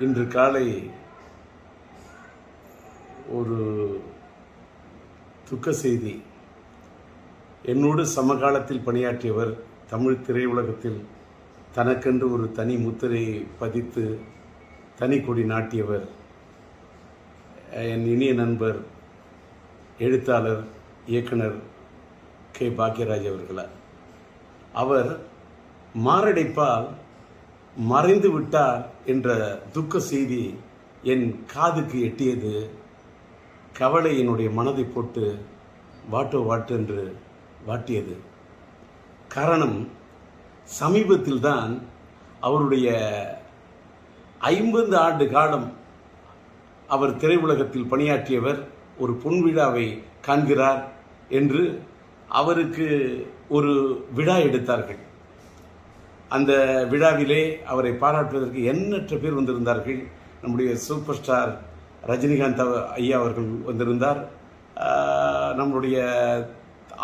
இன்று காலை ஒரு துக்க செய்தி. என்னோடு சமகாலத்தில் பணியாற்றியவர், தமிழ் திரையுலகத்தில் தனக்கென்று ஒரு தனி முத்திரையை பதித்து தனி கொடி நாட்டியவர், என் இனிய நண்பர் எழுத்தாளர் இயக்குனர் கே. பாக்யராஜ் அவர்களார். அவர் மாரடைப்பால் மறைந்து விட்டார் என்ற துக்க செய்தி என் காதுக்கு எட்டியது. கவலை என்னுடைய மனதை போட்டு வாட்டு என்று வாட்டியது. காரணம், சமீபத்தில் தான் அவருடைய 50 ஆண்டு காலம் அவர் திரையுலகத்தில் பணியாற்றியவர் ஒரு பொன்விழாவை காண்கிறார் என்று அவருக்கு ஒரு விழா எடுத்தார்கள். அந்த விழாவிலே அவரை பாராட்டுவதற்கு எண்ணற்ற பேர் வந்திருந்தார்கள். நம்முடைய சூப்பர் ஸ்டார் ரஜினிகாந்த் ஐயா அவர்கள் வந்திருந்தார். நம்முடைய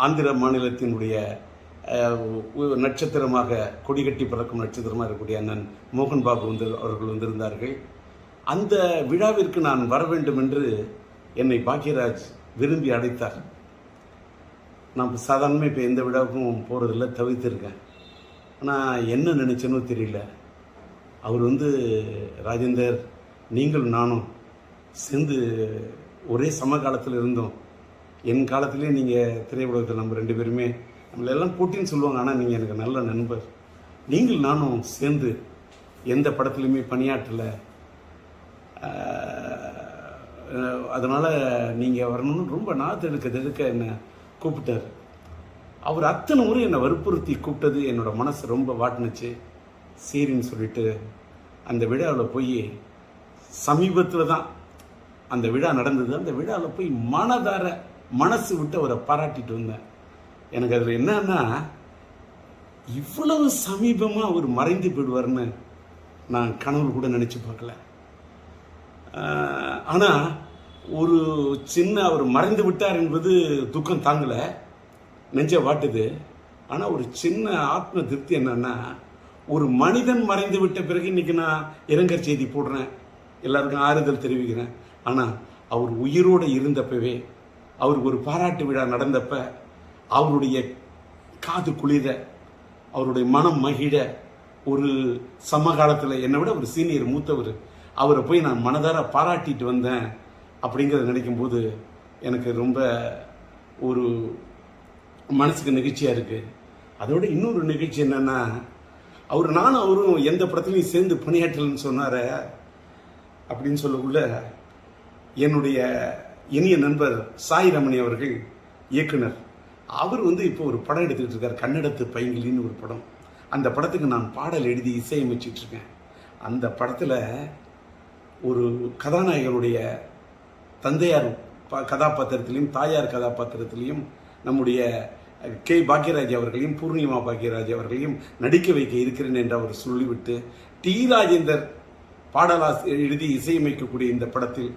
ஆந்திர மாநிலத்தினுடைய நட்சத்திரமாக கொடிகட்டி பறக்கும் நட்சத்திரமாக இருக்கக்கூடிய அண்ணன் மோகன் பாபு அவர்கள் வந்திருந்தார்கள். அந்த விழாவிற்கு நான் வர வேண்டும் என்று என்னை பாக்யராஜ் விரும்பி அழைத்தார். நான் சாதாரணமாக இப்போ எந்த விழாவுக்கும் போகிறதில்ல, தவிர்த்திருக்கேன். ஆனால் என்ன நினச்சேனோ தெரியல. அவர் ராஜேந்தர், நீங்கள் நானும் சேர்ந்து ஒரே சமகாலத்தில் இருந்தோம். என் காலத்திலே நீங்கள் திரையுலகத்தில் நம்ம 2 பேருமே நம்மளெல்லாம் போட்டின்னு சொல்லுவாங்க. ஆனால் நீங்கள் எனக்கு நல்ல நண்பர். நீங்கள் நானும் சேர்ந்து எந்த படத்துலையுமே பணியாற்றலை, அதனால் நீங்கள் வரணும்னு ரொம்ப நாத்து என்னை கூப்பிட்டார். அவர் அத்தனை முறை என்னை வற்புறுத்தி கூப்பிட்டது என்னோட மனசு ரொம்ப வாட்டினுச்சு. சரின்னு சொல்லிட்டு அந்த விழாவில் போய், சமீபத்தில் தான் அந்த விழா நடந்தது. அந்த விழாவில் போய் மனதார மனசு விட்டு அவரை பாராட்டிட்டு வந்தேன். எனக்கு அதில் என்னன்னா, இவ்வளவு சமீபமாக அவர் மறைந்து போயிடுவார்னு நான் கனவு கூட நினச்சி பார்க்கல. ஆனால் ஒரு சின்ன அவர் மறைந்து விட்டார் என்பது துக்கம் தாங்கலை, நெஞ்ச வாட்டுது. ஆனால் ஒரு சின்ன ஆத்ம திருப்தி என்னன்னா, ஒரு மனிதன் மறைந்து விட்ட பிறகு இன்னைக்கு நான் இரங்கல் செய்தி போடுறேன், எல்லாருக்கும் ஆறுதல் தெரிவிக்கிறேன். ஆனால் அவர் உயிரோடு இருந்தப்பவே, அவருக்கு ஒரு பாராட்டு விழா நடந்தப்ப அவருடைய காது குளிர, அவருடைய மனம் மகிழ, ஒரு சமகாலத்தில் என்னை விட ஒரு சீனியர் மூத்தவர், அவரை போய் நான் மனதார பாராட்டிட்டு வந்தேன் அப்படிங்கிறத நினைக்கும் போது எனக்கு ரொம்ப ஒரு மனசுக்கு நிகழ்ச்சியாக இருக்குது. அதோட இன்னொரு நிகழ்ச்சி என்னன்னா, நானும் அவரும் எந்த படத்துலையும் சேர்ந்து பணியாற்றலன்னு சொன்னார அப்படின்னு சொல்லக்குள்ள, என்னுடைய இனிய நண்பர் சாய் ரமணி அவர்கள் இயக்குனர், அவர் இப்போ ஒரு படம் எடுத்துக்கிட்டு இருக்கார், கன்னடத்து பைங்கிலின்னு ஒரு படம். அந்த படத்துக்கு நான் பாடல் எழுதி இசையமைச்சிட்டு இருக்கேன். அந்த படத்தில் ஒரு கதாநாயகனுடைய தந்தையார் கதாபாத்திரத்திலையும் தாயார் கதாபாத்திரத்திலையும் நம்முடைய கே. பாக்யராஜ் அவர்களையும் பூர்ணிமா பாக்யராஜ் அவர்களையும் நடிக்க வைக்க இருக்கிறேன் என்று அவர் சொல்லிவிட்டு, டி. ராஜேந்தர் பாடலாசிரியர் எழுதி இசையமைக்கக்கூடிய இந்த படத்தில்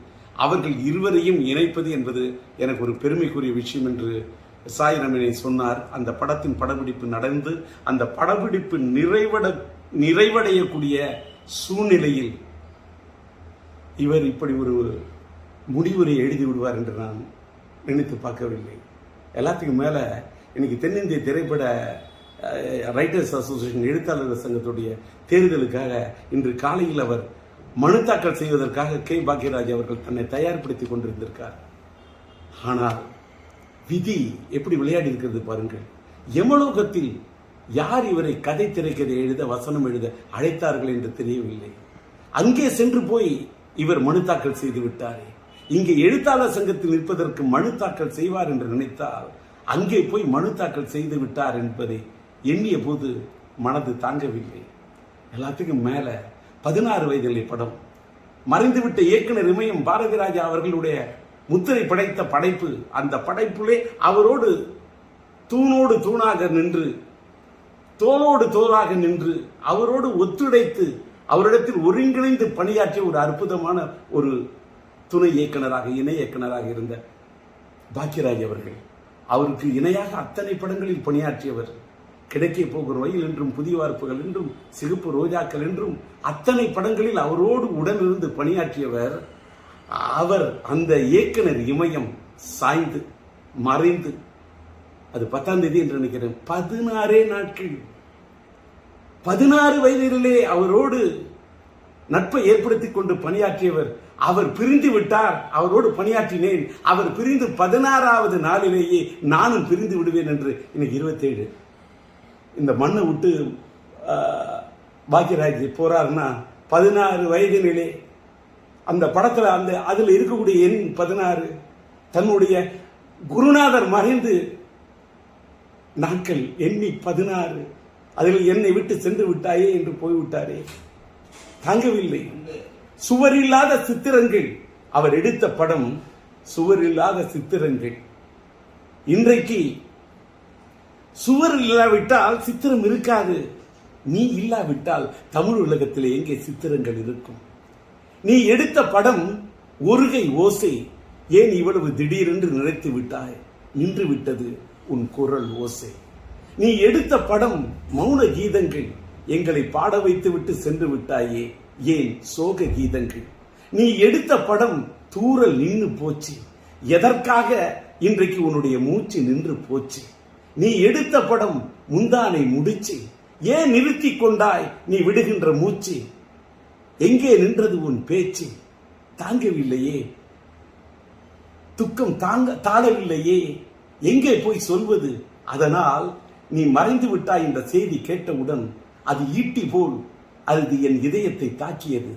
அவர்கள் இருவரையும் இணைப்பது என்பது எனக்கு ஒரு பெருமைக்குரிய விஷயம் என்று சாய் ரமணி சொன்னார். அந்த படத்தின் படப்பிடிப்பு நடந்து அந்த படப்பிடிப்பு நிறைவடையக்கூடிய சூழ்நிலையில் இவர் இப்படி ஒரு முடிவுரை எழுதி விடுவார் என்று நான் நினைத்து பார்க்கவில்லை. எல்லாத்துக்கும் மேலே இன்னைக்கு தென்னிந்திய திரைப்பட ரைட்டர்ஸ் அசோசியேஷன் எழுத்தாளர் சங்கத்துடைய தேர்தலுக்காக இன்று காலையில் அவர் மனு தாக்கல் செய்வதற்காக கே. பாக்யராஜ் அவர்கள் தன்னை தயார்படுத்தி கொண்டிருந்திருக்கார். ஆனால் விதி எப்படி விளையாடி இருக்கிறது பாருங்கள். யமலோகத்தில் யார் இவரை கதை திரைக்கதை எழுத, வசனம் எழுத அழைத்தார்கள் என்று தெரியவில்லை. அங்கே சென்று போய் இவர் மனு தாக்கல் செய்து விட்டாரே. இங்கே எழுத்தாளர் சங்கத்தில் நிற்பதற்கு மனு தாக்கல் செய்வார் என்று நினைத்தால் அங்கே போய் மனு தாக்கல் செய்து விட்டார் என்பதை எண்ணிய போது மனது தாங்கவில்லை. எல்லாத்துக்கும் மேல 16 வயதிலே படம், மறைந்துவிட்ட இயக்குனர் இமயம் பாரதிராஜா அவர்களுடைய முத்திரை படைத்த படைப்பு. அந்த படைப்புலே அவரோடு தூணோடு தூணாக நின்று, தோளோடு தோளாக நின்று, அவரோடு ஒத்துழைத்து, அவரிடத்தில் ஒருங்கிணைந்து பணியாற்றிய ஒரு அற்புதமான ஒரு துணை இயக்குனராக, இணை இயக்குனராக இருந்த பாக்யராஜ் அவர்கள், அவருக்கு இணையாக அத்தனை படங்களில் பணியாற்றியவர். கிடைக்க போகிற ரயில் என்றும், புதிய வார்ப்புகள் என்றும், சிகப்பு ரோஜாக்கள் என்றும் அத்தனை படங்களில் அவரோடு உடனிருந்து பணியாற்றியவர். அவர் அந்த இயக்குனர் இமயம் சாய்ந்து மறைந்து, அது 10ஆம் தேதி என்று நினைக்கிறேன், 16 நாட்கள், 16 வயதிலே அவரோடு நட்பை ஏற்படுத்திக் கொண்டு பணியாற்றியவர். அவர் பிரிந்து விட்டார், அவரோடு பணியாற்றினேன். அவர் பிரிந்து 16வது நாளிலேயே நானும் பிரிந்து விடுவேன் என்று. இன்னைக்கு 27. இந்த மண்ணை விட்டு பாக்யராஜ் போறாருன்னா 16 வயதினிலே அந்த படத்துல அதுல இருக்கக்கூடிய எண் 16. தன்னுடைய குருநாதர் மறைந்து நாட்கள் எண்ணி 16, அதில் என்னை விட்டு சென்று விட்டாயே என்று போய்விட்டாரே, தாங்கவில்லை. சுவரில்லாத சித்திரங்கள், அவர் எடுத்த படம் சுவரில்லாத சித்திரங்கள். இன்றைக்கு சுவர் இல்லாவிட்டால் சித்திரம் இருக்காது. நீ இல்லாவிட்டால் தமிழ் உலகத்தில் எங்கே சித்திரங்கள் இருக்கும்? நீ எடுத்த படம் ஒருகை ஓசை, ஏன் இவ்வளவு திடீரென்று நினைத்து விட்டாய்? நின்று விட்டது உன் குரல் ஓசை. நீ எடுத்த படம் மௌன கீதங்கள், எங்களை பாட வைத்து விட்டு சென்று விட்டாயே, ஏன் சோக கீதங்கள்? நீ எடுத்த படம் தூரல் நின்று போச்சு, எதற்காக இன்றைக்கு உன்னுடைய மூச்சு நின்று போச்சு? நீ எடுத்த படம் முந்தானை முடிச்சு, ஏன் நிறுத்தி கொண்டாய் நீ விடுகின்ற மூச்சு? எங்கே நின்றது உன் பேச்சு? தாங்கவில்லையே, துக்கம் தாழவில்லையே, எங்கே போய் சொல்வது? அதனால் நீ மறைந்து விட்டாய் என்ற செய்தி கேட்டவுடன் அது ஈட்டி போல் அது என் இதயத்தை தாக்கியது.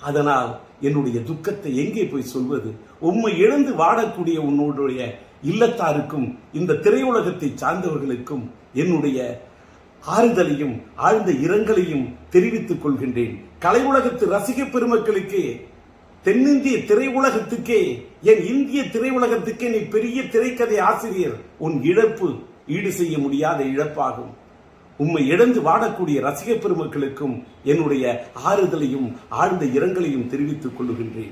அதனால் என்னுடைய துக்கத்தை எங்கே போய் சொல்வது? உம்மை இழந்து வாடக்கூடிய உன்னுடைய இல்லத்தாருக்கும் இந்த திரையுலகத்தை சார்ந்தவர்களுக்கும் என்னுடைய ஆறுதலையும் ஆழ்ந்த இரங்கலையும் தெரிவித்துக் கொள்கின்றேன். கலை உலகத்து ரசிக பெருமக்களுக்கு, தென்னிந்திய திரையுலகத்துக்கே, என் இந்திய திரையுலகத்துக்கே நீ பெரிய திரைக்கதை ஆசிரியர். உன் இழப்பு ஈடு செய்ய முடியாத இழப்பாகும். உம்மை இழந்து வாடக்கூடிய ரசிக பெருமக்களுக்கும் என்னுடைய ஆறுதலையும் ஆழ்ந்த இரங்கலையும் தெரிவித்துக் கொள்கின்றேன்.